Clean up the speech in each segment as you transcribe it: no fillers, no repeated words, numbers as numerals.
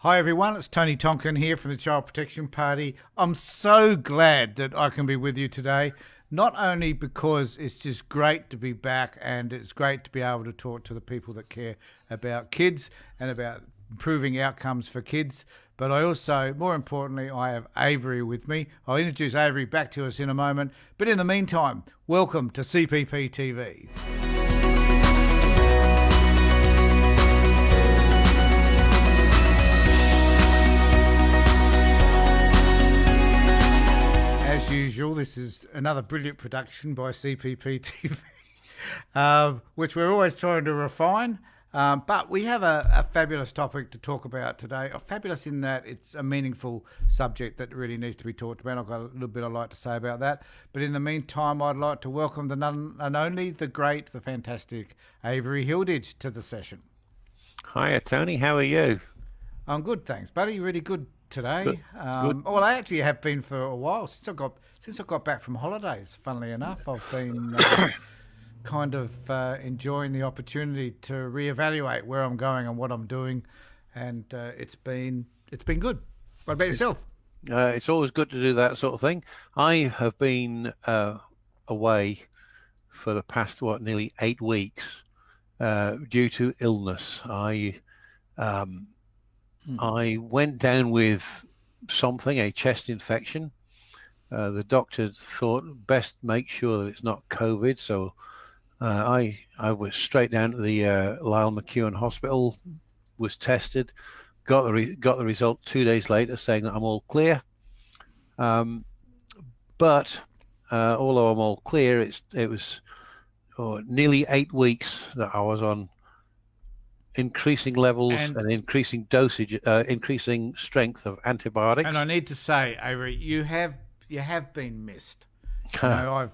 Hi everyone, it's Tony Tonkin here from the Child Protection Party. I'm so glad that I can be with you today, not only because it's just great to be back and it's great to be able to talk to the people that care about kids and about improving outcomes for kids, but I also, more importantly, I have Avery with me. I'll introduce Avery back to us in a moment, but in the meantime, welcome to CPP TV. As usual, this is another brilliant production by CPP TV, which we're always trying to refine. But we have a fabulous topic to talk about today. Fabulous in that it's a meaningful subject that really needs to be talked about. I've got a little bit I'd like to say about that. But in the meantime, I'd like to welcome the none and only, the great, the fantastic Avery Hilditch to the session. Hiya, Tony. How are you? I'm good, thanks, buddy. Really good today. Good. Good. Well, I actually have been for a while since I got back from holidays. Funnily enough, I've been kind of enjoying the opportunity to reevaluate where I'm going and what I'm doing, and it's been good. What about yourself? It's always good to do that sort of thing. I have been away for the past nearly 8 weeks due to illness. I went down with something, a chest infection. The doctor thought best make sure that it's not COVID, so I was straight down to the Lyle McEwen Hospital, was tested, got the result 2 days later saying that I'm all clear. But although I'm all clear, it was nearly 8 weeks that I was on increasing levels and increasing dosage, increasing strength of antibiotics. And I need to say, Avery, you have been missed. You know,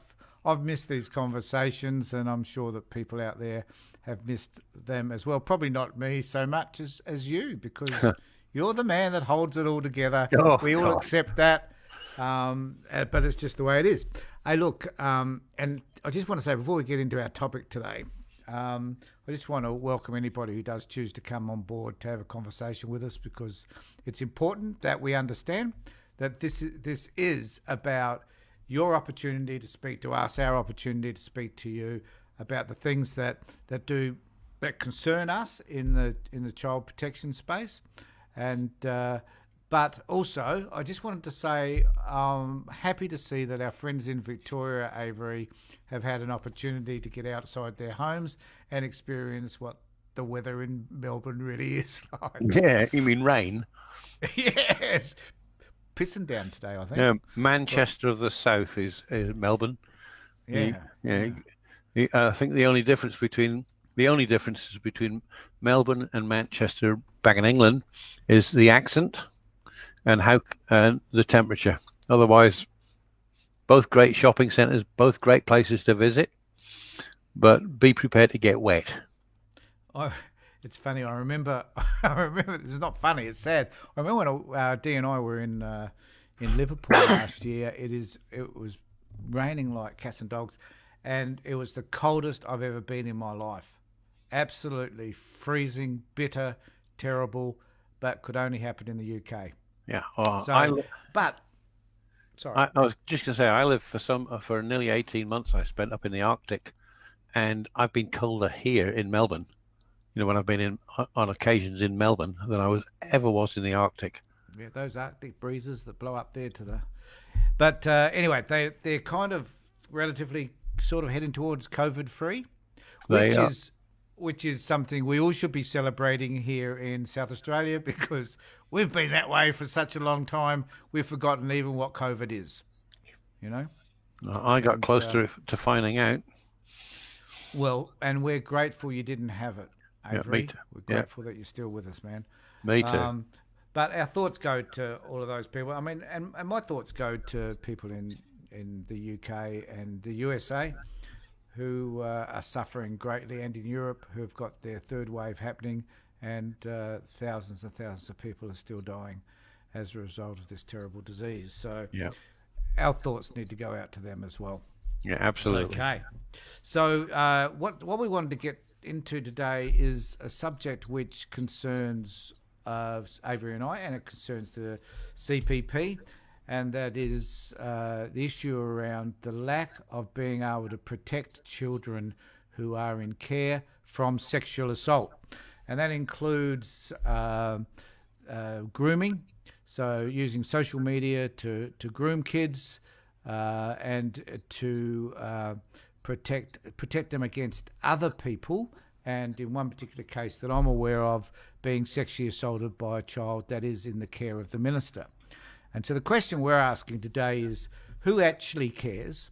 I've missed these conversations, and I'm sure that people out there have missed them as well. Probably not me so much as you, because you're the man that holds it all together. We all accept that, but it's just the way it is. Hey, look, and I just want to say before we get into our topic today, I just want to welcome anybody who does choose to come on board to have a conversation with us, because it's important that we understand that this is about your opportunity to speak to us, our opportunity to speak to you about the things that concern us in the child protection space, and but also I just wanted to say I'm happy to see that our friends in Victoria, Avery, have had an opportunity to get outside their homes and experience what the weather in Melbourne really is like. Yeah, you mean rain? Yes. Pissing down today, I think. Yeah, Manchester of the South is Melbourne. Yeah. I think the only differences between Melbourne and Manchester back in England is the accent and the temperature. Otherwise, both great shopping centres, both great places to visit, but be prepared to get wet. It's funny. I remember. It's not funny. It's sad. I remember when Dee and I were in Liverpool last year. It was raining like cats and dogs, and it was the coldest I've ever been in my life. Absolutely freezing, bitter, terrible, but could only happen in the UK. Yeah. Sorry. I was just going to say, I lived for nearly 18 months. I spent up in the Arctic, and I've been colder here in Melbourne. You know, when I've been on occasions in Melbourne than I ever was in the Arctic. Yeah, those Arctic breezes that blow up there to the. But anyway, they're kind of relatively sort of heading towards COVID free, which is something we all should be celebrating here in South Australia, because we've been that way for such a long time. We've forgotten even what COVID is. You know. I got close to finding out. Well, and we're grateful you didn't have it, Avery. Yeah, me too. We're grateful that you're still with us, man. Me too. But our thoughts go to all of those people. I mean, and my thoughts go to people in the UK and the USA who are suffering greatly, and in Europe who have got their third wave happening, and thousands and thousands of people are still dying as a result of this terrible disease. So our thoughts need to go out to them as well. Yeah, absolutely. Okay. So what we wanted to get into today is a subject which concerns Avery and I, and it concerns the CPP, and that is the issue around the lack of being able to protect children who are in care from sexual assault. And that includes grooming, so using social media to groom kids and to protect them against other people, and in one particular case that I'm aware of, being sexually assaulted by a child that is in the care of the minister. And so the question we're asking today is, who actually cares?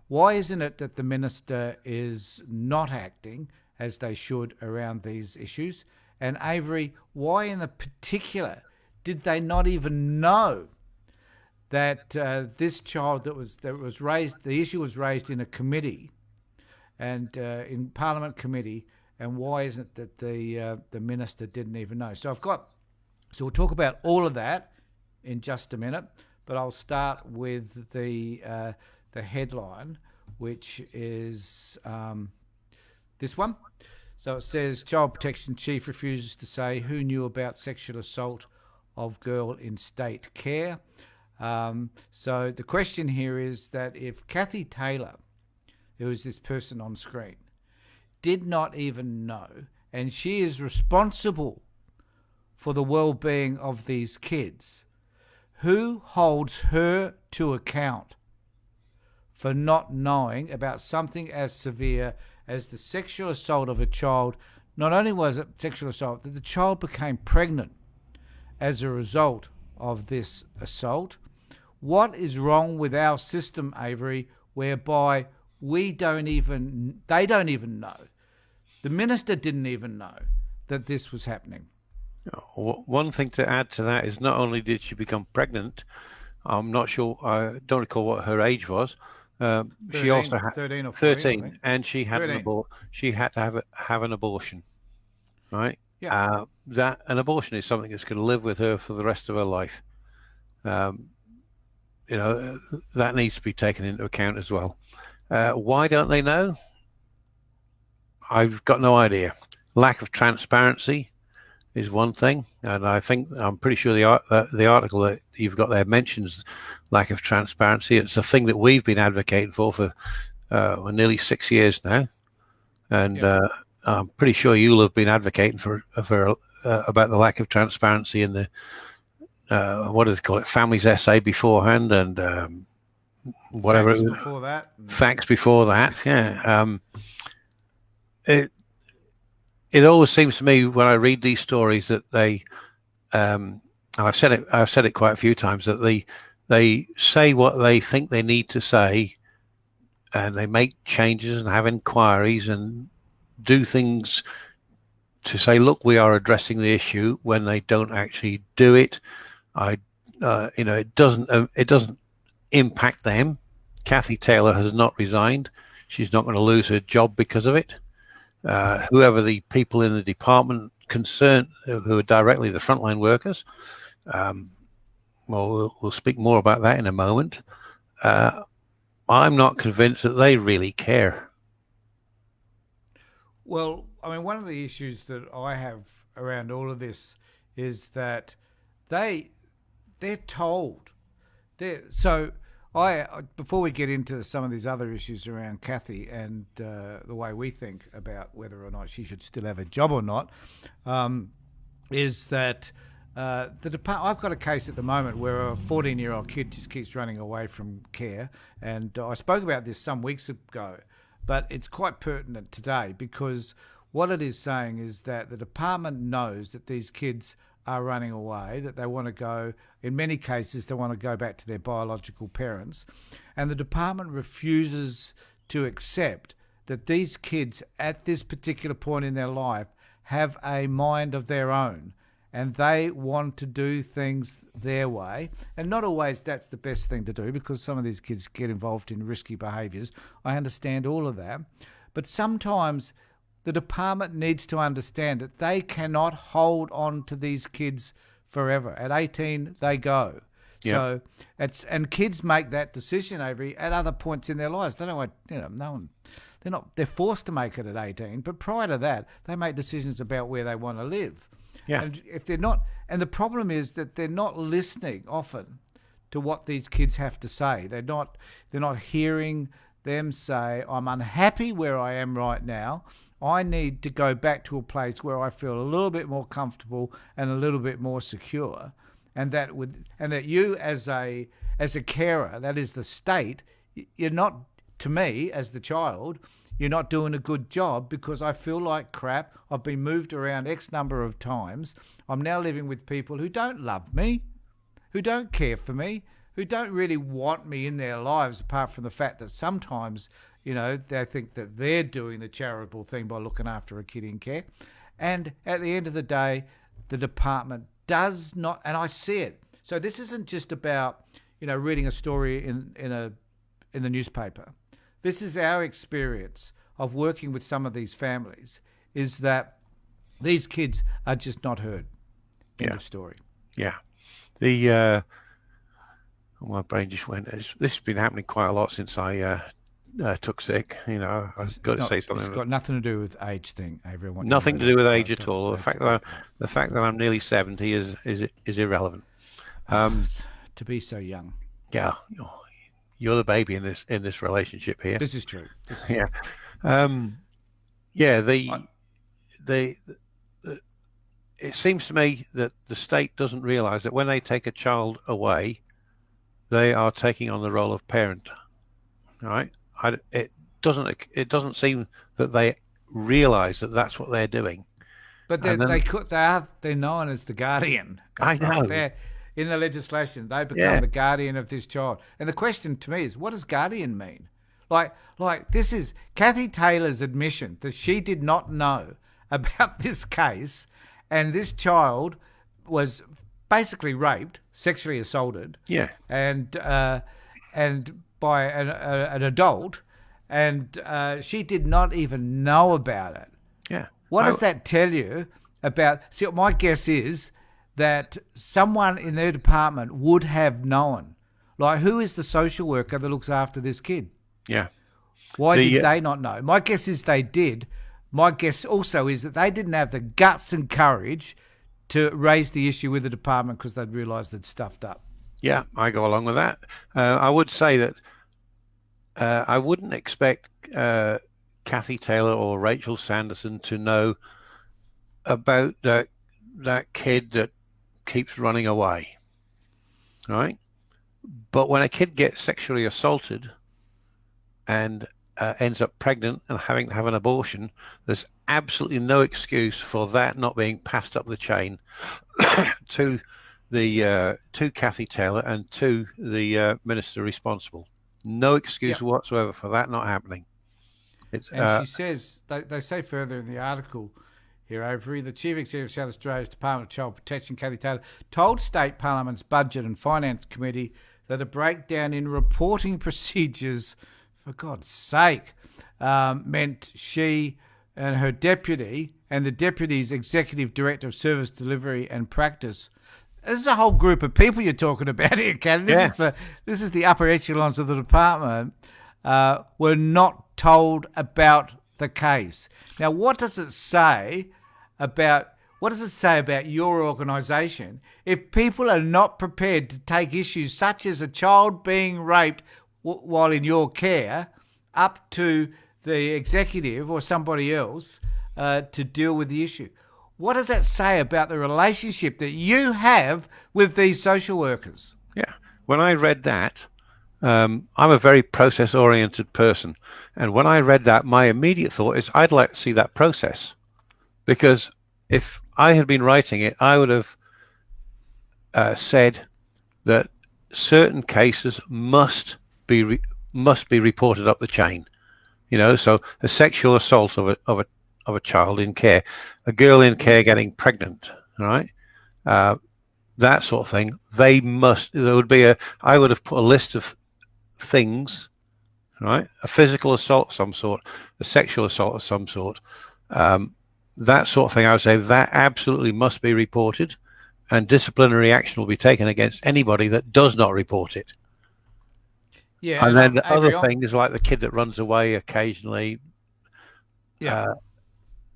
Why isn't it that the minister is not acting as they should around these issues? And Avery, why in the particular did they not even know that this child that was raised, the issue was raised in a committee and in Parliament committee, and why isn't it that the minister didn't even know? So we'll talk about all of that in just a minute, but I'll start with the headline, which is this one. So it says, Child Protection Chief refuses to say who knew about sexual assault of girl in state care. So the question here is that if Kathy Taylor, who is this person on screen, did not even know, and she is responsible for the well-being of these kids, who holds her to account for not knowing about something as severe as the sexual assault of a child? Not only was it sexual assault, that the child became pregnant as a result of this assault. What is wrong with our system, Avery, whereby they don't even know, the minister didn't even know that this was happening? One thing to add to that is not only did she become pregnant, I'm not sure, I don't recall what her age was. 13, she also had 13 or 13, and she had she had to have an abortion, right? Yeah. That an abortion is something that's going to live with her for the rest of her life. That needs to be taken into account as well. Why don't they know? I've got no idea. Lack of transparency is one thing, and I'm pretty sure the article that you've got there mentions lack of transparency. It's a thing that we've been advocating for nearly 6 years now, and I'm pretty sure you'll have been advocating for about the lack of transparency in the what do they call it, Family's Essay beforehand, and whatever Facts before that. Facts before that. Yeah. It always seems to me when I read these stories that they, and I've said it quite a few times, that they say what they think they need to say, and they make changes and have inquiries and do things to say, look, we are addressing the issue, when they don't actually do it. It doesn't impact them. Kathy Taylor has not resigned. She's not going to lose her job because of it. Whoever the people in the department concerned, who are directly the frontline workers, we'll speak more about that in a moment. I'm not convinced that they really care. Well, I mean, one of the issues that I have around all of this is that they're told. Before we get into some of these other issues around Kathy and the way we think about whether or not she should still have a job or not, is that I've got a case at the moment where a 14-year-old kid just keeps running away from care, and I spoke about this some weeks ago, but it's quite pertinent today, because what it is saying is that the department knows that these kids are running away, that they want to go, in many cases, they want to go back to their biological parents. And the department refuses to accept that these kids at this particular point in their life have a mind of their own, and they want to do things their way. And not always that's the best thing to do, because some of these kids get involved in risky behaviours. I understand all of that. But sometimes the department needs to understand that they cannot hold on to these kids forever. At 18, they go. Yeah. So and kids make that decision, Avery, at other points in their lives. They don't want, they're forced to make it at 18, but prior to that, they make decisions about where they want to live. Yeah. And if they're not, and the problem is that they're not listening often to what these kids have to say. They're not hearing them say, I'm unhappy where I am right now. I need to go back to a place where I feel a little bit more comfortable and a little bit more secure. And that you as a carer, that is the state, you're not, to me as the child, you're not doing a good job because I feel like crap. I've been moved around X number of times. I'm now living with people who don't love me, who don't care for me, who don't really want me in their lives, apart from the fact that sometimes, they think that they're doing the charitable thing by looking after a kid in care. And at the end of the day, the department does not, and I see it. So this isn't just about, reading a story in the newspaper. This is our experience of working with some of these families, is that these kids are just not heard in the story. Yeah. My brain just went. This has been happening quite a lot since I took sick. I've got to say something. It's got nothing to do with age thing. Everyone. Nothing to do with age at all. The fact that I'm nearly 70 is irrelevant. To be so young. Yeah, you're the baby in this relationship here. This is true. Yeah. It seems to me that the state doesn't realise that when they take a child away, they are taking on the role of parent. All right. It doesn't seem that they realise that that's what they're doing. But they're known as the guardian. I know. They're, in the legislation, they become the guardian of this child. And the question to me is, what does guardian mean? Like this is Kathy Taylor's admission that she did not know about this case, and this child was basically raped, sexually assaulted, and by an adult, and she did not even know about it. Yeah. What does that tell you about? See, my guess is that someone in their department would have known. Like, who is the social worker that looks after this kid? Yeah. Why did they not know? My guess is they did. My guess also is that they didn't have the guts and courage to raise the issue with the department because they'd realised they'd stuffed up. Yeah, I go along with that. I would say that I wouldn't expect Kathy Taylor or Rachel Sanderson to know about that kid that keeps running away, right? But when a kid gets sexually assaulted and ends up pregnant and having to have an abortion, there's absolutely no excuse for that not being passed up the chain to Kathy Taylor and to the minister responsible. No excuse whatsoever for that not happening. And she says, they say further in the article here, Avery, the Chief Executive of South Australia's Department of Child Protection, Kathy Taylor, told State Parliament's Budget and Finance Committee that a breakdown in reporting procedures, for God's sake, meant she and her deputy and the deputy's executive director of service delivery and practice. This is a whole group of people you're talking about here, Ken. This is the upper echelons of the department were not told about the case. Now, what does it say about your organisation if people are not prepared to take issues such as a child being raped while in your care up to the executive or somebody else to deal with the issue? What does that say about the relationship that you have with these social workers? Yeah. When I read that, I'm a very process-oriented person. And when I read that, my immediate thought is I'd like to see that process. Because if I had been writing it, I would have said that certain cases must be reported up the chain. So a sexual assault of a child in care, a girl in care getting pregnant, all right? That sort of thing. I would have put a list of things, right? A physical assault of some sort, a sexual assault of some sort, that sort of thing. I would say that absolutely must be reported, and disciplinary action will be taken against anybody that does not report it. Yeah, and then the other thing is like the kid that runs away occasionally. Yeah,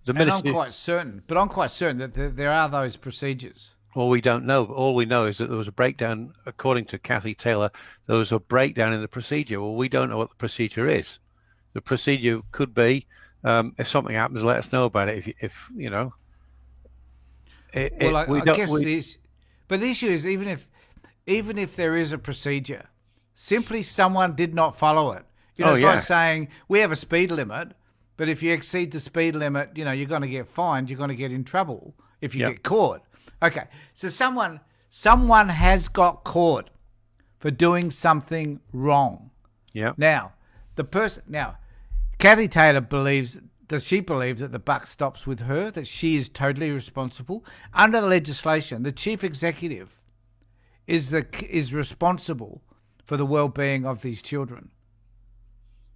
The And I'm minister, quite certain, that there are those procedures. well, we don't know. All we know is that there was a breakdown, according to Kathy Taylor, there was a breakdown in the procedure. Well, we don't know what the procedure is. The procedure could be, if something happens, let us know about it. If you know, Well, we I don't. guess but the issue is even if there is a procedure, simply someone did not follow it. It's like saying we have a speed limit, but if you exceed the speed limit, you're going to get fined. You're going to get in trouble if you get caught. Okay, so someone has got caught for doing something wrong. Yeah. Now, Kathy Taylor believes. Does she believe that the buck stops with her, that she is totally responsible? Under the legislation, the chief executive is responsible for the well-being of these children.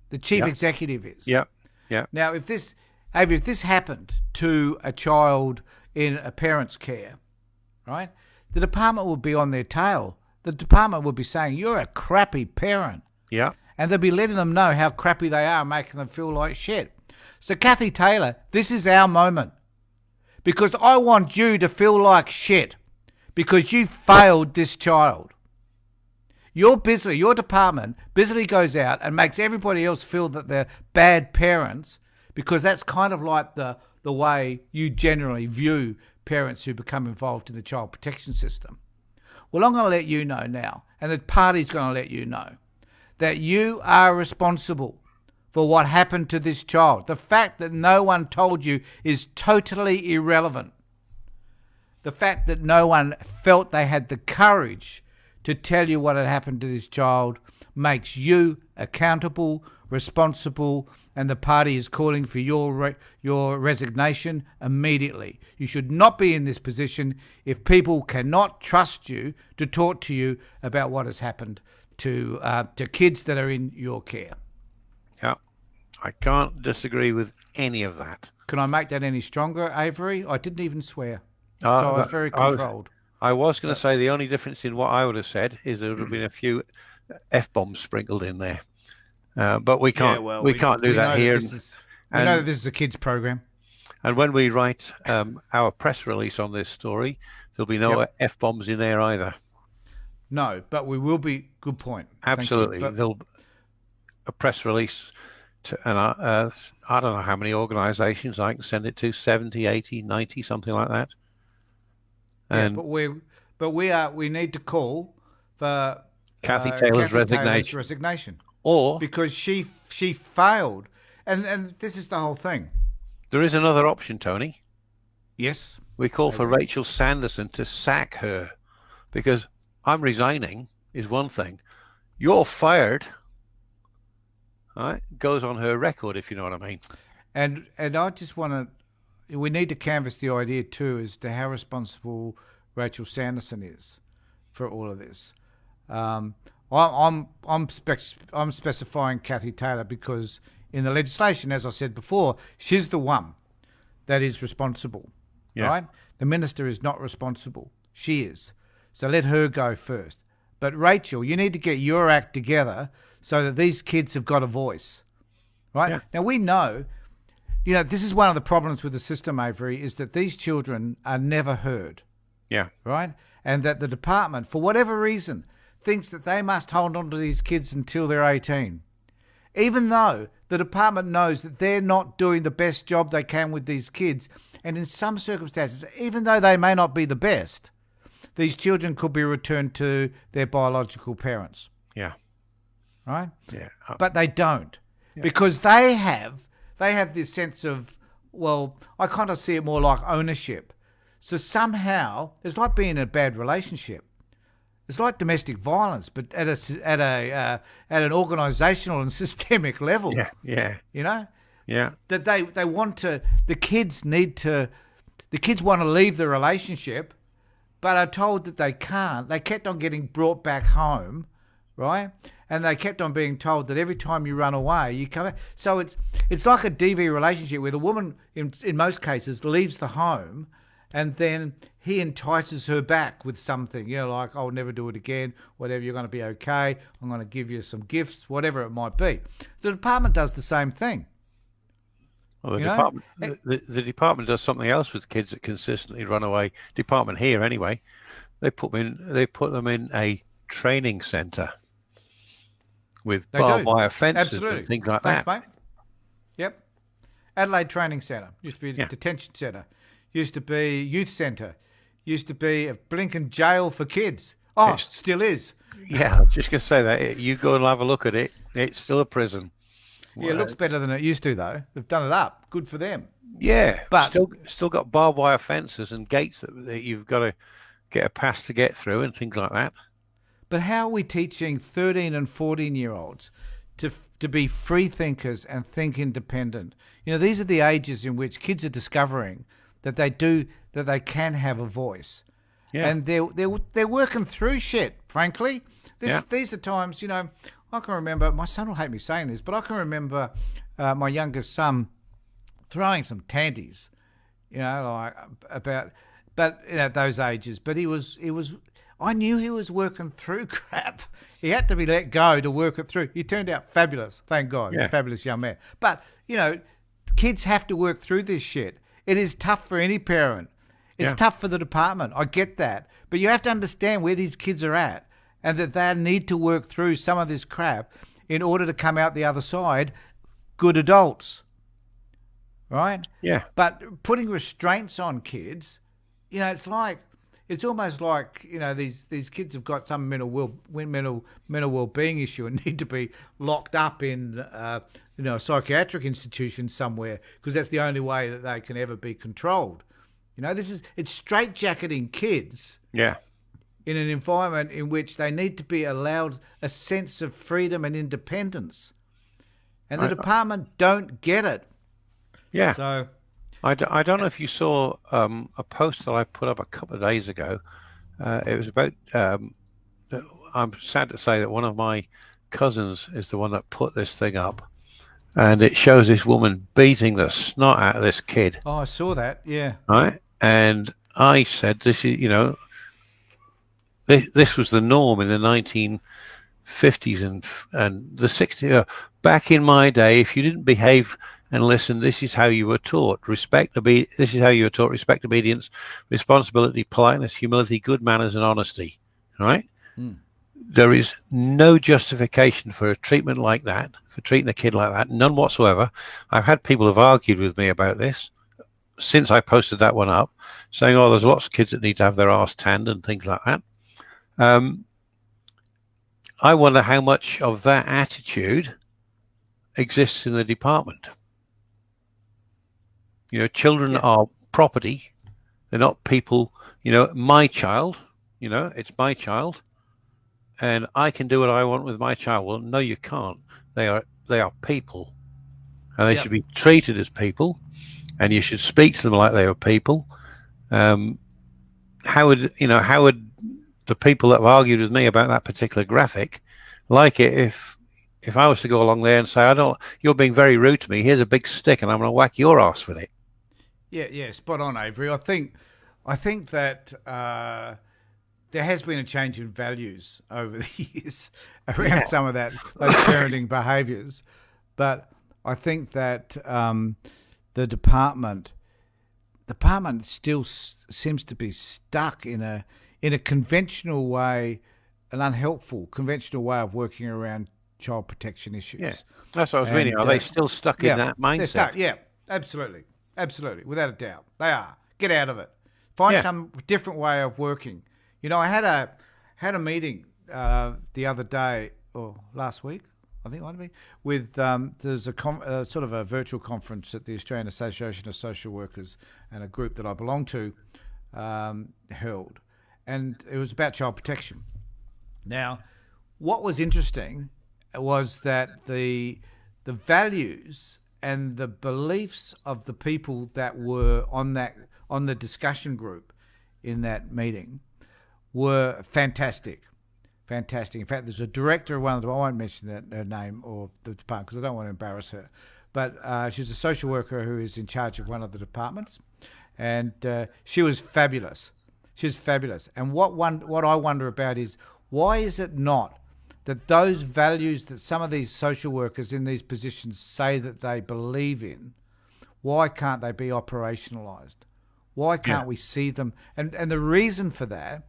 The chief executive is. Yeah. Yeah. Now, if this happened to a child in a parent's care, right, the department would be on their tail. The department would be saying, "You're a crappy parent." Yeah. And they'll be letting them know how crappy they are, making them feel like shit. So, Kathy Taylor, this is our moment. Because I want you to feel like shit. Because you failed this child. Your department busily goes out and makes everybody else feel that they're bad parents, because that's kind of like the way you generally view parents who become involved in the child protection system. Well, I'm going to let you know now, and the party's going to let you know, that you are responsible for what happened to this child. The fact that no one told you is totally irrelevant. The fact that no one felt they had the courage to tell you what had happened to this child makes you accountable, responsible, and the party is calling for your resignation immediately. You should not be in this position if people cannot trust you to talk to you about what has happened to kids that are in your care. Yeah, I can't disagree with any of that. Can I make that any stronger, Avery? I didn't even swear. So I was very controlled. I was going to say the only difference in what I would have said is there would have been a few F-bombs sprinkled in there. But we can't we can't do that here. We know that this is a kids program. And when we write our press release on this story, there'll be no F-bombs in there either. No, but we will be. Good point. Absolutely. There'll a press release and I don't know how many organizations I can send it to, 70, 80, 90, something like that. And we need to call for Kathy Taylor's resignation. Or because she failed. And this is the whole thing. There is another option, Tony. Yes. We call for Rachel Sanderson to sack her, because I'm resigning is one thing. You're fired. All right, goes on her record, if you know what I mean. And I just want to. We need to canvass the idea too as to how responsible Rachel Sanderson is for all of this. I'm specifying Kathy Taylor because in the legislation, as I said before, she's the one that is responsible. Yeah. Right? The minister is not responsible. She is. So let her go first. But Rachel, you need to get your act together so that these kids have got a voice. Right? Yeah. Now we know, this is one of the problems with the system, Avery, is that these children are never heard. Yeah. Right? And that the department, for whatever reason, thinks that they must hold on to these kids until they're 18. Even though the department knows that they're not doing the best job they can with these kids. And in some circumstances, even though they may not be the best, these children could be returned to their biological parents. Yeah. Right? Yeah. But they don't. Yeah. Because they have this sense of, well, I kind of see it more like ownership. So somehow, it's like being in a bad relationship. It's like domestic violence, but at an organisational and systemic level. Yeah, yeah. Yeah. That they want to. The kids want to leave the relationship, but are told that they can't. They kept on getting brought back home, right? And they kept on being told that every time you run away, you come back. So it's like a DV relationship where the woman, in most cases, leaves the home. And then he entices her back with something, like, I'll never do it again, whatever, you're going to be okay, I'm going to give you some gifts, whatever it might be. The department does the same thing. Well, the You know, department, the department does something else with kids that consistently run away. Department here, anyway, they put them in a training centre with they barbed do. wire fences and Absolutely. things like Thanks, that. mate. Yep. Adelaide Training Centre. Used to be a Yeah. detention centre. Used to be youth centre. Used to be a blinking jail for kids. Oh, It's, still is. yeah, I was just going to say that. You go and have a look at it. It's still a prison. Yeah, it looks better than it used to, though. They've done it up. Good for them. Yeah, But still got barbed wire fences and gates that you've got to get a pass to get through and things like that. But how are we teaching 13 and 14-year-olds to be free thinkers and think independent? You know, these are the ages in which kids are discovering that they can have a voice. Yeah. And they're working through shit, frankly. These are times, you know, I can remember, my son will hate me saying this, but I can remember my youngest son throwing some tanties, you know, like but you know, at those ages. But I knew he was working through crap. He had to be let go to work it through. He turned out fabulous, thank God. Yeah. A fabulous young man. But, you know, kids have to work through this shit. It is tough for any parent. It's tough for the department. I get that. But you have to understand where these kids are at and that they need to work through some of this crap in order to come out the other side good adults. Right? Yeah. But putting restraints on kids, you know, it's almost like, you know, these kids have got some mental well-being issue and need to be locked up in you know, a psychiatric institution somewhere because that's the only way that they can ever be controlled. You know, it's straitjacketing kids Yeah. in an environment in which they need to be allowed a sense of freedom and independence. And the department don't get it. Yeah. So I don't know if you saw a post that I put up a couple of days ago. It was about, I'm sad to say that one of my cousins is the one that put this thing up. And it shows this woman beating the snot out of this kid. Oh, I saw that. Yeah. Right. And I said, this is, you know, this was the norm in the 1950s and the 60s. Back in my day, if you didn't behave and listen, this is how you were taught. This is how you were taught respect, obedience, responsibility, politeness, humility, good manners, and honesty. Right? Mm. There is no justification for a treatment like that, for treating a kid like that, none whatsoever. I've had people have argued with me about this since I posted that one up, saying, oh, there's lots of kids that need to have their arse tanned and things like that. I wonder how much of that attitude exists in the department. You know, children are property. They're not people. You know, my child, you know, it's my child. And I can do what I want with my child. Well, no, you can't. They are people. And they should be treated as people. And you should speak to them like they are people. How would the people that have argued with me about that particular graphic like it if I was to go along there and say, you're being very rude to me, here's a big stick and I'm going to whack your ass with it. Yeah, spot on, Avery. I think that there has been a change in values over the years around some of those parenting behaviours. But I think that the department still seems to be stuck in a conventional way, an unhelpful conventional way of working around child protection issues. Yeah, that's what I was meaning. Are they still stuck in that mindset? They're stuck. Yeah, absolutely, without a doubt, they are. Get out of it. Find some different way of working. You know, I had a meeting the other day or last week, I think it might be, with there's a sort of a virtual conference at the Australian Association of Social Workers and a group that I belong to held, and it was about child protection. Now, what was interesting was that the values and the beliefs of the people that were on the discussion group in that meeting were fantastic. In fact, there's a director of one of them. I won't mention her name or the department because I don't want to embarrass her. But she's a social worker who is in charge of one of the departments, and she was fabulous. And what I wonder about is, why is it not that those values that some of these social workers in these positions say that they believe in, why can't they be operationalised? Why can't we see them? And the reason for that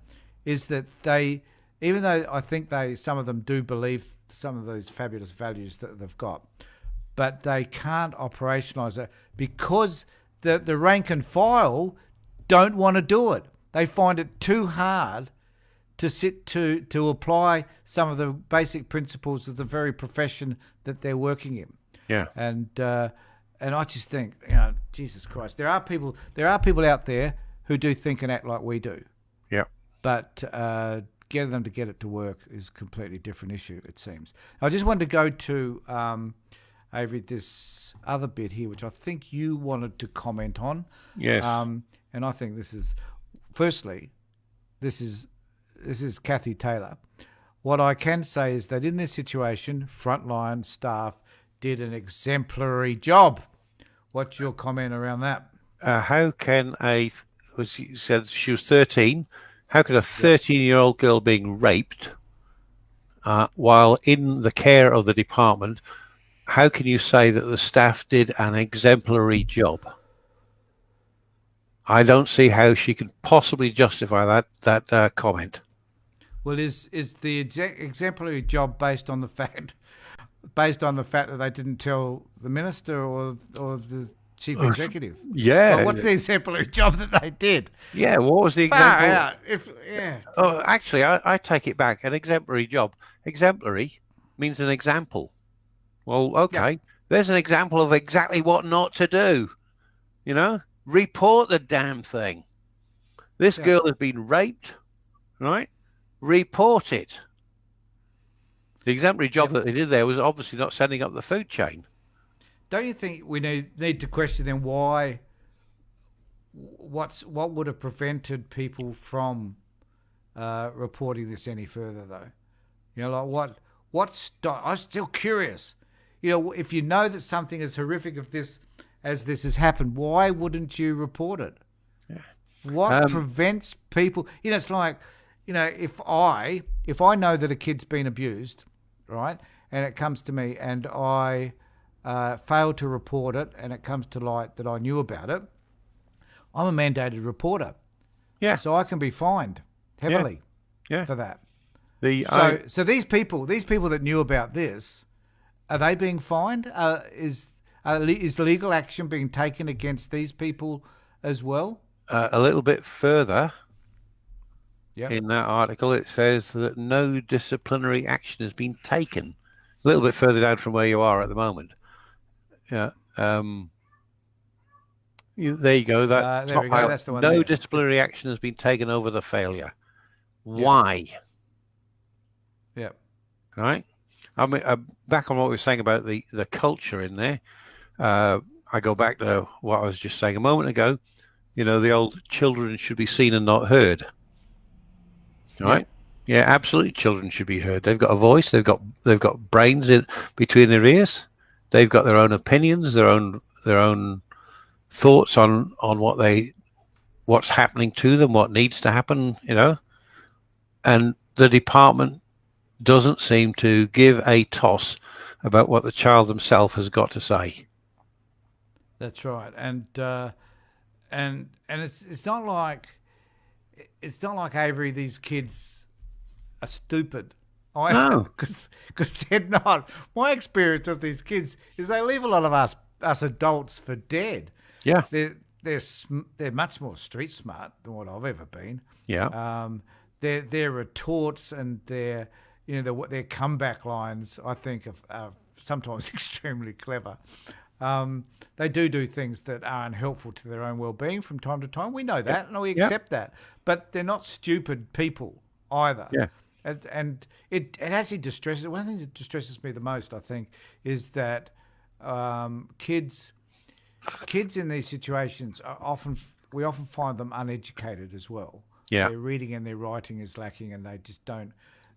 is that they, even though I think some of them do believe some of those fabulous values that they've got, but they can't operationalise it because the rank and file don't want to do it. They find it too hard to apply some of the basic principles of the very profession that they're working in. Yeah. And I just think, Jesus Christ, there are people out there who do think and act like we do. Yeah. But getting them to get it to work is a completely different issue, it seems. I just wanted to go to, Avery, this other bit here, which I think you wanted to comment on. Yes. And I think this is Kathy Taylor. What I can say is that in this situation, frontline staff did an exemplary job. What's your comment around that? How can you said she was 13, how could a 13-year-old girl being raped while in the care of the department, how can you say that the staff did an exemplary job? I don't see how she can possibly justify that comment. Well, is the exemplary job based on the fact that they didn't tell the minister or the chief executive? Yeah. Well, what's the exemplary job that they did? Yeah. What was the example? Out. Oh, actually, I take it back. An exemplary job. Exemplary means an example. Well, okay. There's an example of exactly what not to do. Report the damn thing. This girl has been raped, right? Report it. The exemplary job that they did there was obviously not sending up the food chain. Don't you think we need to question then why? What would have prevented people from reporting this any further, though? I'm still curious. If you know that something as horrific as this has happened, why wouldn't you report it? Yeah. What prevents people? It's like, if I know that a kid's been abused, right, and it comes to me and I fail to report it and it comes to light that I knew about it, I'm a mandated reporter. Yeah. So I can be fined heavily for that. So these people that knew about this, are they being fined? Is legal action being taken against these people as well? A little bit further Yeah. in that article, it says that no disciplinary action has been taken. A little bit further down from where you are at the moment. Yeah. There you go. There we go. That's the one. No disciplinary action has been taken over the failure. Why? Yeah. Right. I mean, back on what we were saying about the culture in there. I go back to what I was just saying a moment ago. The old children should be seen and not heard. Right? Yeah, absolutely. Children should be heard. They've got a voice. They've got brains between their ears. They've got their own opinions, their own thoughts on what's happening to them, what needs to happen. And the department doesn't seem to give a toss about what the child themselves has got to say. That's right, and it's not like Avery. These kids are stupid. No, because they're not. My experience of these kids is they leave a lot of us adults for dead. Yeah, they're much more street smart than what I've ever been. Yeah, their retorts and their comeback lines, I think, are sometimes extremely clever. They do things that are unhelpful to their own well-being from time to time. We know that, and we accept that. But they're not stupid people either. Yeah. And it actually distresses. One of the things that distresses me the most, I think, is that kids in these situations we often find them uneducated as well. Yeah. Their reading and their writing is lacking, and they just don't.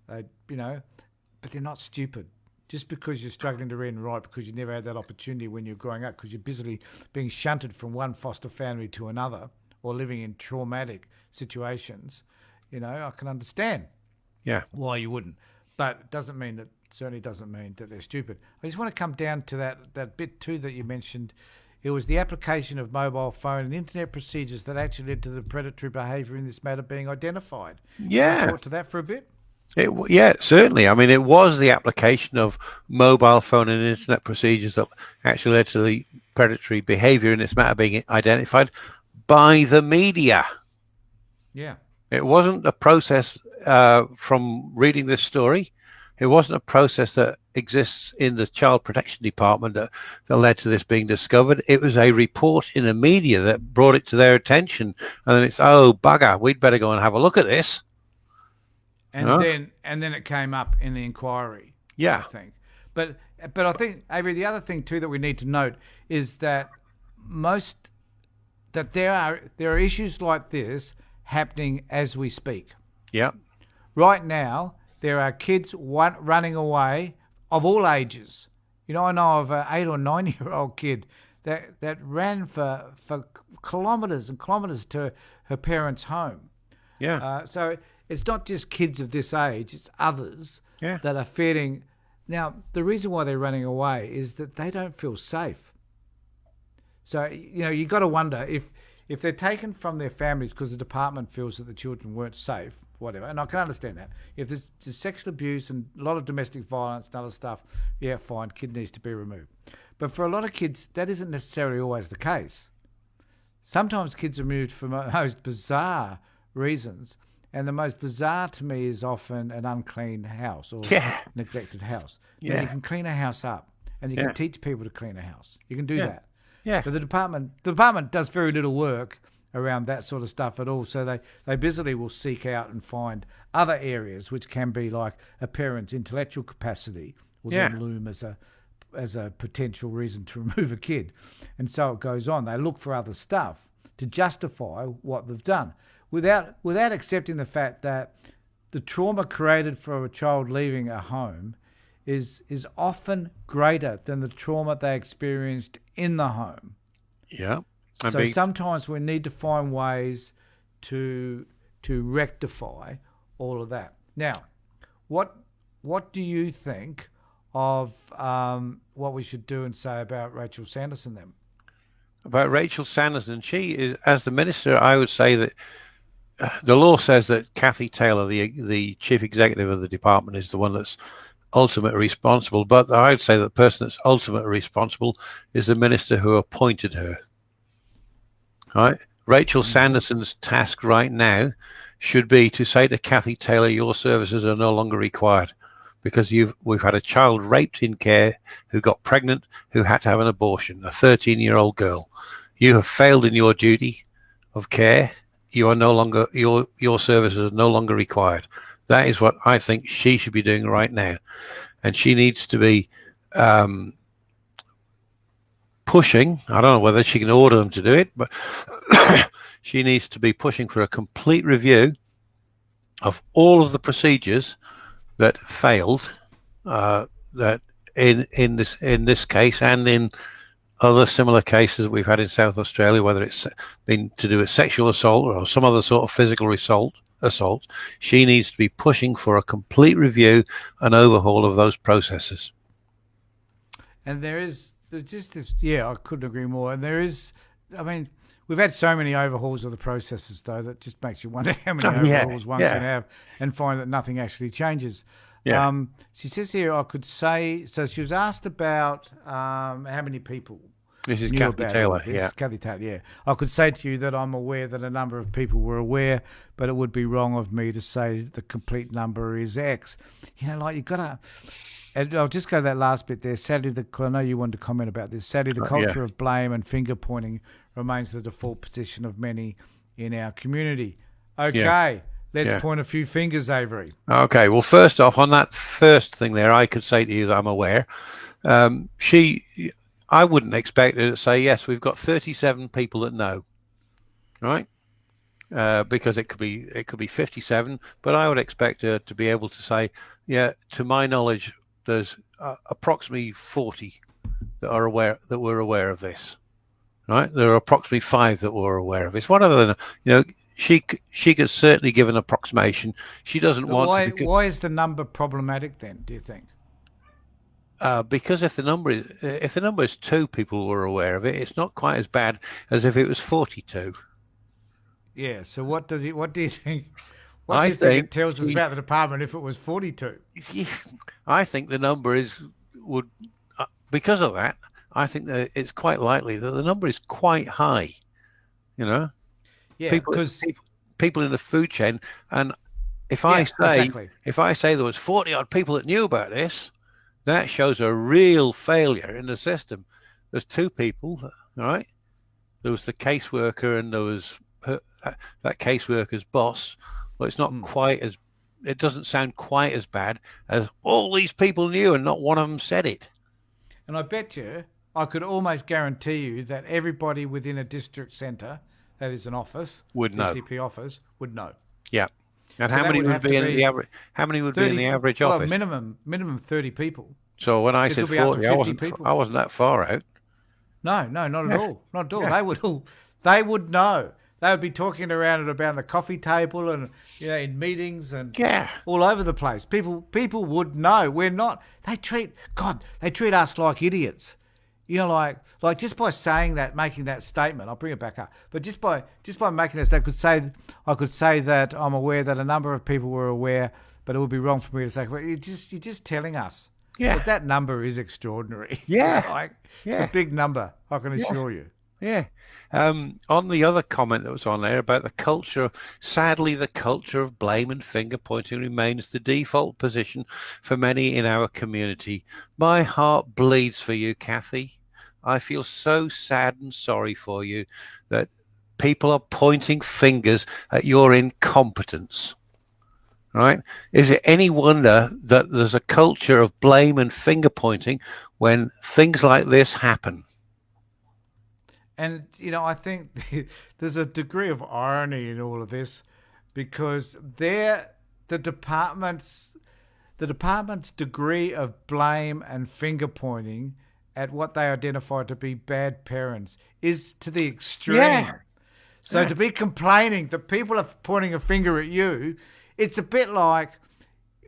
But they're not stupid. Just because you're struggling to read and write because you never had that opportunity when you're growing up because you're busily being shunted from one foster family to another or living in traumatic situations, I can understand why you wouldn't. But it certainly doesn't mean that they're stupid. I just want to come down to that bit too that you mentioned it was the application of mobile phone and internet procedures that actually led to the predatory behaviour in this matter being identified. Yeah. Can you talk to that for a bit? Yeah, certainly. I mean, it was the application of mobile phone and internet procedures that actually led to the predatory behavior in this matter being identified by the media. Yeah. It wasn't a process from reading this story. It wasn't a process that exists in the Child Protection Department that led to this being discovered. It was a report in the media that brought it to their attention. And then it's, oh, bugger, we'd better go and have a look at this. And then it came up in the inquiry. Yeah. I think. But I think, Avery, the other thing too that we need to note is that there are issues like this happening as we speak. Yeah. Right now, there are kids running away of all ages. You know, I know of an 8 or 9-year-old kid that ran for kilometres and kilometres to her parents' home. Yeah. So it's not just kids of this age, it's others that are feeding. Now, the reason why they're running away is that they don't feel safe. So, you know, you've got to wonder if they're taken from their families because the department feels that the children weren't safe, whatever, and I can understand that. If there's sexual abuse and a lot of domestic violence and other stuff, yeah, fine, kid needs to be removed. But for a lot of kids, that isn't necessarily always the case. Sometimes kids are removed for most bizarre reasons, and the most bizarre to me is often an unclean house or neglected house. Yeah. Now, you can clean a house up, and you can teach people to clean a house. You can do that. Yeah. But the department does very little work around that sort of stuff at all. So they busily will seek out and find other areas which can be like a parent's intellectual capacity will then loom as a potential reason to remove a kid. And so it goes on. They look for other stuff to justify what they've done without accepting the fact that the trauma created for a child leaving a home is often greater than the trauma they experienced in the home. Yeah. So sometimes we need to find ways to rectify all of that. Now, what do you think of what we should do and say about Rachel Sanderson then? About Rachel Sanderson, she is, as the minister, I would say that the law says that Kathy Taylor, the chief executive of the department, is the one that's ultimately responsible. But I would say that the person that's ultimately responsible is the minister who appointed her. Right? Rachel Sanderson's task right now should be to say to Kathy Taylor, your services are no longer required because we've had a child raped in care who got pregnant, who had to have an abortion, a 13-year-old girl. You have failed in your duty of care. You are no longer, your services are no longer required. That is what I think she should be doing right now. And she needs to be pushing, I don't know whether she can order them to do it, but she needs to be pushing for a complete review of all of the procedures that failed, that in this case and in other similar cases we've had in South Australia, whether it's been to do with sexual assault or some other sort of physical assault, she needs to be pushing for a complete review and overhaul of those processes. And there's just this, I couldn't agree more. And I mean, we've had so many overhauls of the processes, though, that just makes you wonder how many overhauls one can have and find that nothing actually changes. Yeah. She says here, I could say, so she was asked about how many people. This is Kathy Taylor. This is Kathy Taylor, yeah. I could say to you that I'm aware that a number of people were aware, but it would be wrong of me to say the complete number is X. You know, like you've got to... And I'll just go to that last bit there. Sadly, I know you wanted to comment about this. Sadly, the culture of blame and finger-pointing remains the default position of many in our community. Okay, let's point a few fingers, Avery. Okay, well, first off, on that first thing there, I could say to you that I'm aware. I wouldn't expect her to say, yes, we've got 37 people that know, right? Because it could be 57, but I would expect her to be able to say, yeah, to my knowledge, there's approximately 40 that were aware of this, right? There are approximately 5 that were aware of this. What other than, she could certainly give an approximation. She doesn't want to. Why is the number problematic then, do you think? Because if the number is 2 people who are aware of it, it's not quite as bad as if it was 42. Yeah. So what do you think? What do I you think it think tells us she, about the department if it was 42? I think the number would because of that. I think that it's quite likely that the number is quite high. You know, Yeah, people because people in the food chain, and if I yeah, say exactly. there was 40 odd people that knew about this, that shows a real failure in the system. There's 2 people, all right? There was the caseworker and there was that caseworker's boss. Well, it's not Mm. quite as, it doesn't sound quite as bad as all these people knew and not one of them said it. And I bet you, I could almost guarantee you that everybody within a district centre, that is an office, Would know. DCP office, would know. Yeah. And So how that many would would have be to in the be average? How many would be in 30, the average well, office? minimum 30 people. So when I It said could be up to 40, 50 people. I wasn't that far out. No, no, not at Yeah. all. Not at all. Yeah. They would know. They would be talking around the coffee table and in meetings and Yeah. all over the place. People would know. We're not. They treat us like idiots. Like just by saying that, making that statement, I'll bring it back up. But just by making this, I could say that I'm aware that a number of people were aware, but it would be wrong for me to say. Well, you're just telling us. Yeah. But that number is extraordinary. Yeah. It's a big number. I can assure you. Yeah. On the other comment that was on there about the culture, sadly, the culture of blame and finger pointing remains the default position for many in our community. My heart bleeds for you, Kathy. I feel so sad and sorry for you that people are pointing fingers at your incompetence. Right? Is it any wonder that there's a culture of blame and finger pointing when things like this happen? And I think there's a degree of irony in all of this because the department's degree of blame and finger pointing at what they identify to be bad parents is to the extreme. Yeah. So to be complaining that people are pointing a finger at you, it's a bit like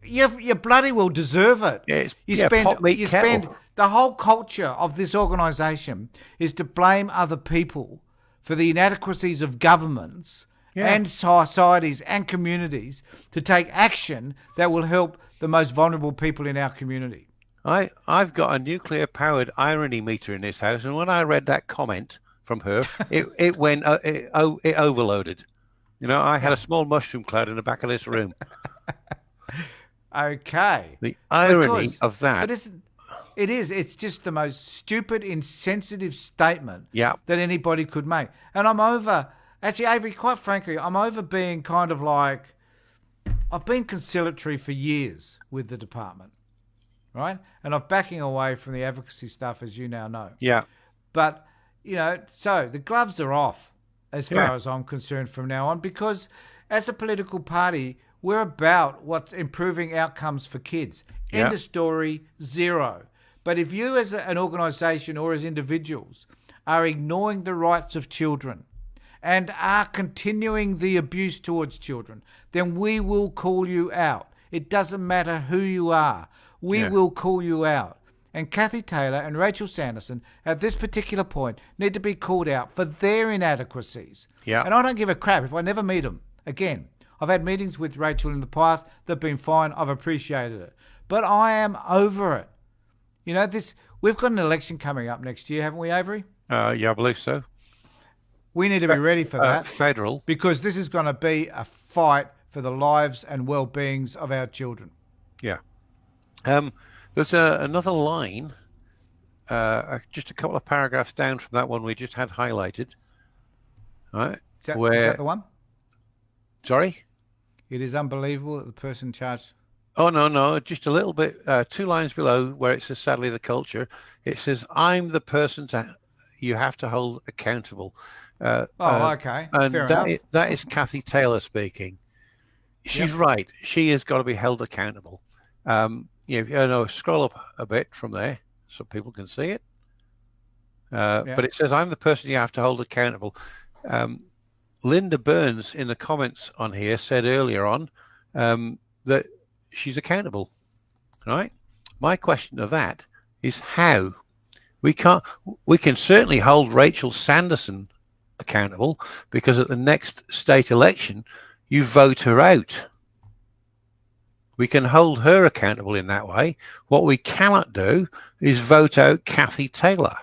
you bloody well deserve it. Pot meat you kettle. spend the whole culture of this organisation is to blame other people for the inadequacies of governments and societies and communities to take action that will help the most vulnerable people in our community. I've got a nuclear powered irony meter in this house, and when I read that comment from her, it overloaded. I had a small mushroom cloud in the back of this room. Okay. The irony of that. It is. It's just the most stupid, insensitive statement Yeah. that anybody could make. And I'm over, actually, Avery, quite frankly, I'm over being kind of like, I've been conciliatory for years with the department, right? And I'm backing away from the advocacy stuff, as you now know. Yeah. But, so the gloves are off as far as I'm concerned from now on, because as a political party, we're about what's improving outcomes for kids. End of story, zero. But if you as an organisation or as individuals are ignoring the rights of children and are continuing the abuse towards children, then we will call you out. It doesn't matter who you are. We will call you out. And Kathy Taylor and Rachel Sanderson, at this particular point, need to be called out for their inadequacies. Yeah. And I don't give a crap if I never meet them again. I've had meetings with Rachel in the past. They've been fine. I've appreciated it. But I am over it. We've got an election coming up next year, haven't we, Avery? Yeah, I believe so. We need to be ready for that. Federal. Because this is going to be a fight for the lives and well-beings of our children. Yeah. There's another line, just a couple of paragraphs down from that one we just had highlighted. All right. Is that the one? Sorry? It is unbelievable that the person charged... Oh, no, just a little bit, 2 lines below where it says, sadly, the culture. It says, I'm the person you have to hold accountable. Okay. And Fair enough. that is Kathy Taylor speaking. She's right. She has got to be held accountable. Scroll up a bit from there so people can see it. But it says, I'm the person you have to hold accountable. Linda Burns in the comments on here said earlier on that she's accountable, right? My question to that, is how we can certainly hold Rachel Sanderson accountable, because at the next state election you vote her out. We can hold her accountable in that way. What we cannot do is vote out Kathy Taylor.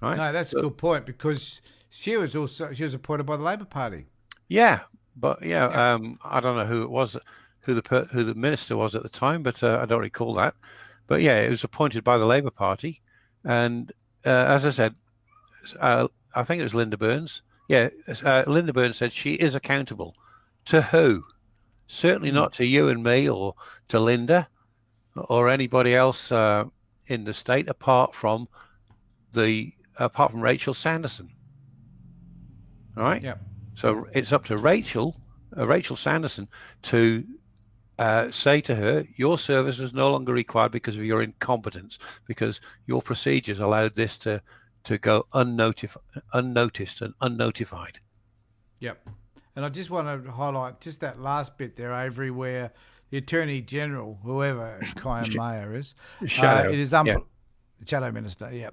Right? No, that's a good point, because she was appointed by the Labor Party. Yeah, but I don't know who it was, who the minister was at the time, but I don't recall that. But yeah, it was appointed by the Labor Party, and as I said, I think it was Linda Burns. Yeah, Linda Burns said she is accountable. To who? Certainly not to you and me, or to Linda, or anybody else in the state, apart from Rachel Sanderson. All right. Yeah. So it's up to Rachel Sanderson to say to her, your service is no longer required because of your incompetence, because your procedures allowed this to go unnoticed and unnotified. Yep. And I just want to highlight just that last bit there, Avery, where the Attorney General, whoever Kyan Mayer is, Shadow. it is Shadow Minister,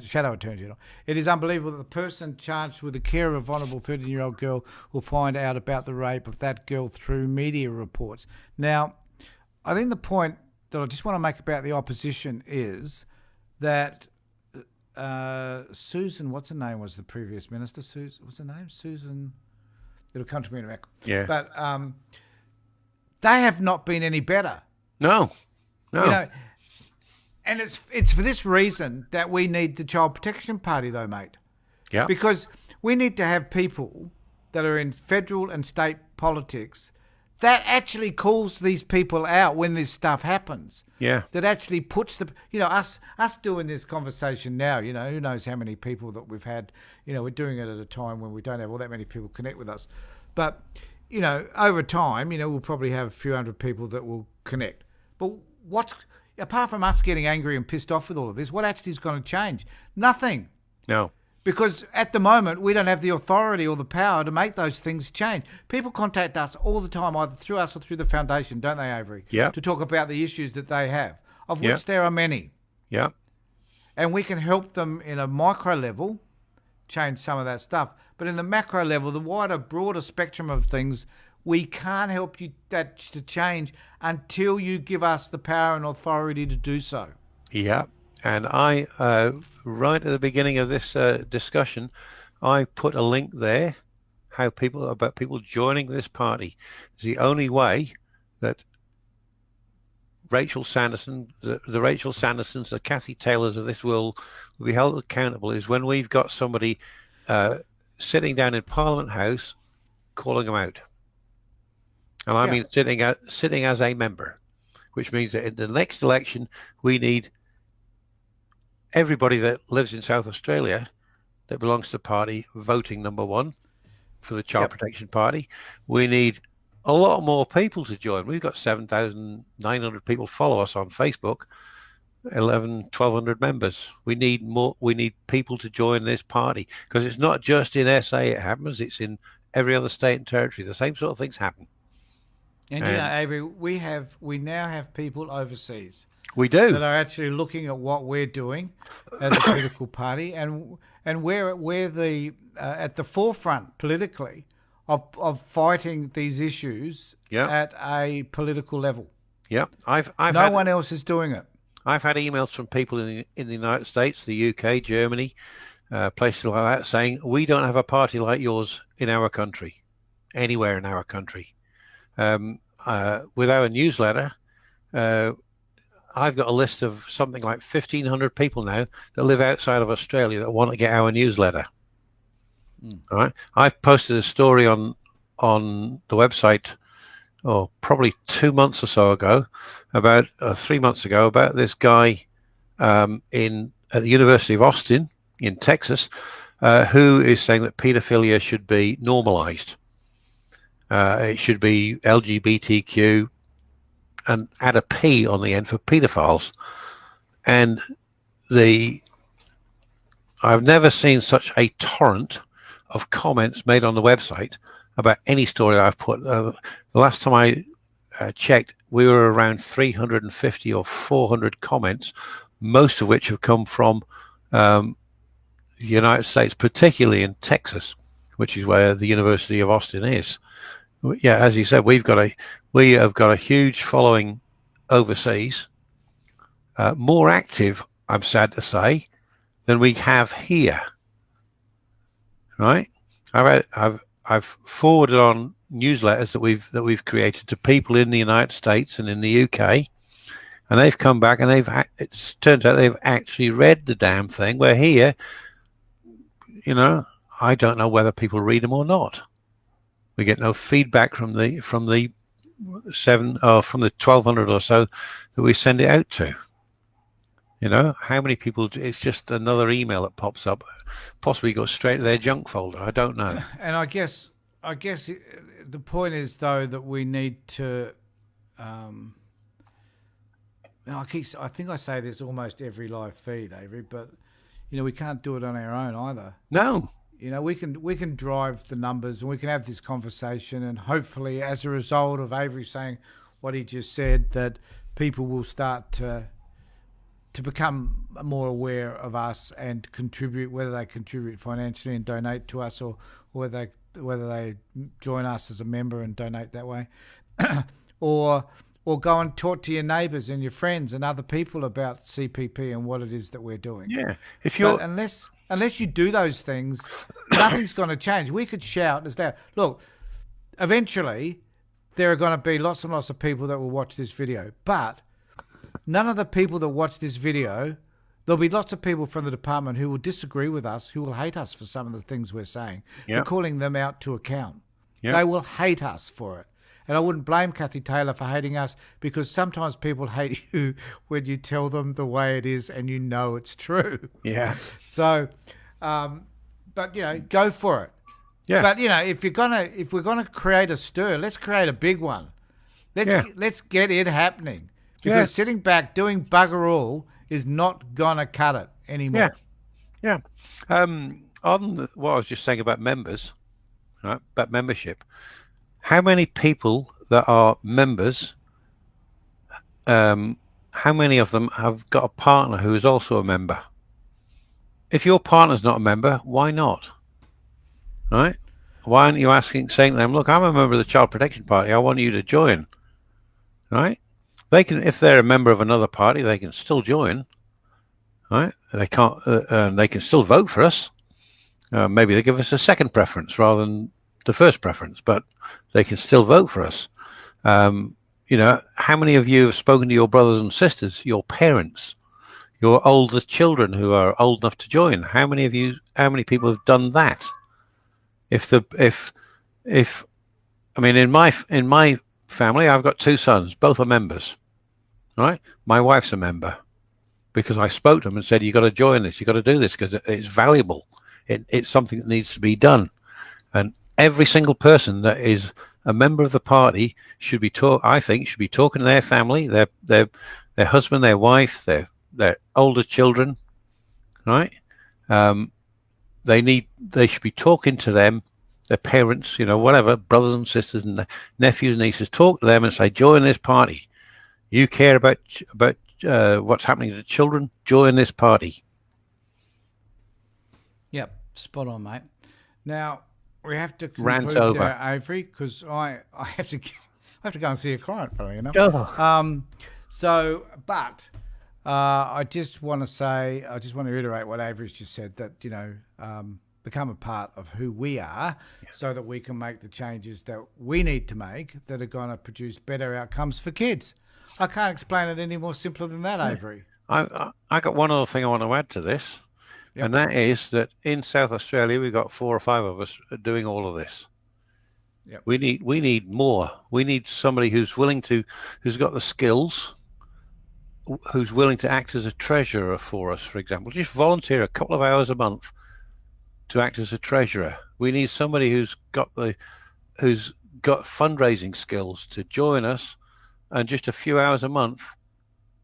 Shadow Attorney General. It is unbelievable that the person charged with the care of a vulnerable 13-year-old girl will find out about the rape of that girl through media reports. Now, I think the point that I just want to make about the opposition is that Susan, what's her name, was the previous minister? What's her name? Susan. It'll come to me in a minute. Yeah. But they have not been any better. No. You know, and it's for this reason that we need the Child Protection Party, though, mate. Yeah. Because we need to have people that are in federal and state politics that actually calls these people out when this stuff happens. Yeah. That actually puts us doing this conversation now, who knows how many people that we've had, we're doing it at a time when we don't have all that many people connect with us. But, over time, we'll probably have a few hundred people that will connect. But apart from us getting angry and pissed off with all of this, what actually is going to change? Nothing. No. Because at the moment, we don't have the authority or the power to make those things change. People contact us all the time, either through us or through the foundation, don't they, Avery? Yeah. To talk about the issues that they have, of which there are many. Yeah. And we can help them in a micro level change some of that stuff. But in the macro level, the wider, broader spectrum of things, we can't help you that to change until you give us the power and authority to do so. Yeah. And I, right at the beginning of this discussion, I put a link there, about people joining this party. It's the only way that Rachel Sanderson, the Rachel Sandersons, the Kathy Taylors of this world will be held accountable, is when we've got somebody sitting down in Parliament House calling them out. And I mean sitting as a member, which means that in the next election, we need everybody that lives in South Australia that belongs to the party voting number one for the Child Protection Party. We need a lot more people to join. We've got 7,900 people follow us on Facebook, 1,200 members. We need more. We need people to join this party, because it's not just in SA it happens. It's in every other state and territory. The same sort of things happen. And Avery, we now have people overseas. We do. That are actually looking at what we're doing as a political party, and we're the at the forefront politically of fighting these issues at a political level. Yeah, no one else is doing it. I've had emails from people in the United States, the UK, Germany, places like that, saying we don't have a party like yours in our country, anywhere in our country. With our newsletter, I've got a list of something like 1,500 people now that live outside of Australia that want to get our newsletter. All right, I've posted a story on the website, probably 2 months or so ago, about 3 months ago, about this guy at the University of Austin in Texas, who is saying that paedophilia should be normalized. It should be LGBTQ and add a P on the end for pedophiles. And I've never seen such a torrent of comments made on the website about any story that I've put. The last time I checked, we were around 350 or 400 comments, most of which have come from the United States, particularly in Texas, which is where the University of Austin is. Yeah, as you said, we have got a huge following overseas, more active, I'm sad to say, than we have here. Right? I've forwarded on newsletters that we've created to people in the United States and in the UK, and they've come back and it turns out they've actually read the damn thing. Where here, you know, I don't know whether people read them or not. We get no feedback from the 1,200 or so that we send it out to. You know, how many people? It's just another email that pops up, possibly goes straight to their junk folder. I don't know. And I guess the point is though that we need to. I think I say this almost every live feed, Avery, but you know we can't do it on our own either. No. You know, we can drive the numbers and we can have this conversation, and hopefully, as a result of Avery saying what he just said, that people will start to become more aware of us and contribute, whether they contribute financially and donate to us, or whether they join us as a member and donate that way, or go and talk to your neighbours and your friends and other people about CPP and what it is that we're doing. Yeah, if you're unless you do those things, nothing's going to change. We could shout as loud. Look, eventually there are going to be lots and lots of people that will watch this video, but none of the people that watch this video, there'll be lots of people from the department who will disagree with us, who will hate us for some of the things we're saying, for calling them out to account. They will hate us for it. And I wouldn't blame Kathy Taylor for hating us, because sometimes people hate you when you tell them the way it is and you know it's true. Yeah. So, but you know, go for it. Yeah. But you know, if we're gonna create a stir, let's create a big one. Let's get it happening. Because sitting back doing bugger all is not gonna cut it anymore. Yeah. On what I was just saying about members, right? About membership. How many people that are members, how many of them have got a partner who is also a member? If your partner's not a member, why not? Right? Why aren't you saying to them, look, I'm a member of the Child Protection Party, I want you to join. Right? They can, if they're a member of another party, they can still join. Right? They can't. They can still vote for us. Maybe they give us a second preference rather than the first preference, but they can still vote for us. You know, how many of you have spoken to your brothers and sisters, your parents, your older children who are old enough to join? How many people have done that? I mean, in my family, I've got two sons, both are members, right? My wife's a member because I spoke to them and said, you got to join this, you got to do this because it's valuable. It's something that needs to be done. And every single person that is a member of the party should be talking to their family, their husband, their wife, their older children, right? They should be talking to them, their parents, you know, whatever, brothers and sisters and nephews and nieces. Talk to them and say, join this party. You care about what's happening to children, join this party. Yep, spot on, mate. Now we have to Rant conclude over. there, Avery, because I have to go and see a client, funnily enough. I just want to reiterate what Avery's just said, that, you know, become a part of who we are, so that we can make the changes that we need to make that are going to produce better outcomes for kids. I can't explain it any more simpler than that, Avery. I got one other thing I want to add to this. Yep. And that is that in South Australia, we've got 4 or 5 of us doing all of this. Yep. We need more. We need somebody who's got the skills, who's willing to act as a treasurer for us, for example. Just volunteer a couple of hours a month to act as a treasurer. We need somebody who's got fundraising skills to join us, and just a few hours a month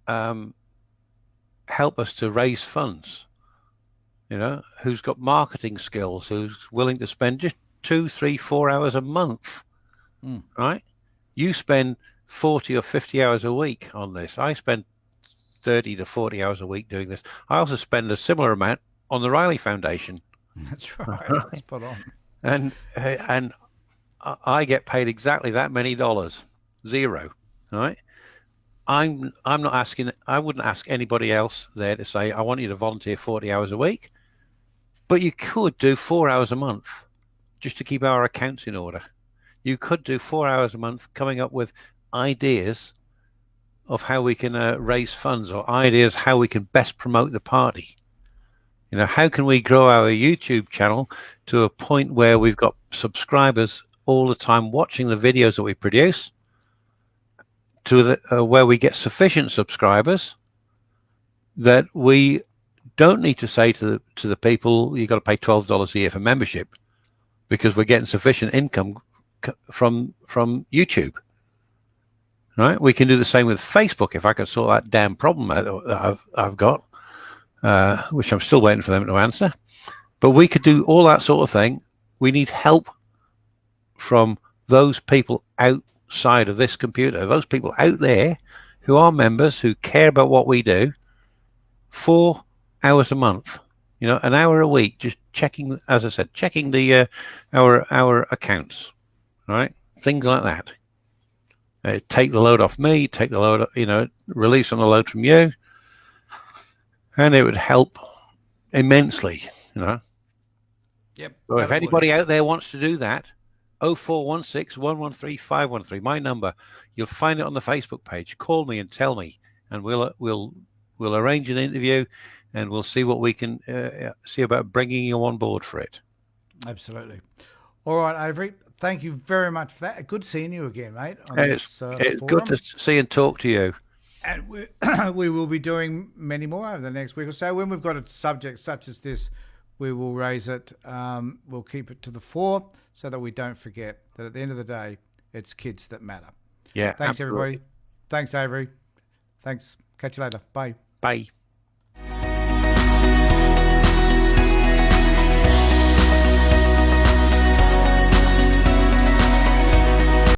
help us to raise funds. You know, who's got marketing skills, who's willing to spend just 2, 3, 4 hours a month, right? You spend 40 or 50 hours a week on this. I spend 30 to 40 hours a week doing this. I also spend a similar amount on the Riley Foundation. That's right. That's spot on. And I get paid exactly that many dollars. Zero. All right. I'm not asking. I wouldn't ask anybody else there to say I want you to volunteer 40 hours a week, but you could do 4 hours a month just to keep our accounts in order. You could do 4 hours a month coming up with ideas of how we can raise funds, or ideas how we can best promote the party. You know, how can we grow our YouTube channel to a point where we've got subscribers all the time watching the videos that we produce, to the where we get sufficient subscribers that we don't need to say to the people, you've got to pay $12 a year for membership, because we're getting sufficient income from YouTube. Right? We can do the same with Facebook. If I could sort that damn problem out that I've got, which I'm still waiting for them to answer, but we could do all that sort of thing. We need help from those people outside of this computer, those people out there who are members, who care about what we do. 4 hours a month, you know, an hour a week, just checking, as I said, checking the our accounts, right? Things like that. Take the load off me, take the load, you know, release some of the load from you, and it would help immensely, you know. Yep. So if anybody out there wants to do that, 0416 113 513, my number. You'll find it on the Facebook page. Call me and tell me, and we'll arrange an interview, and we'll see what we can see about bringing you on board for it. Absolutely. All right, Avery. Thank you very much for that. Good seeing you again, mate. It's good to see and talk to you. And we will be doing many more over the next week or so. When we've got a subject such as this, we will raise it. We'll keep it to the fore so that we don't forget that at the end of the day, it's kids that matter. Yeah. Thanks, absolutely. everybody. Thanks, Avery. Thanks. Catch you later. Bye. Bye.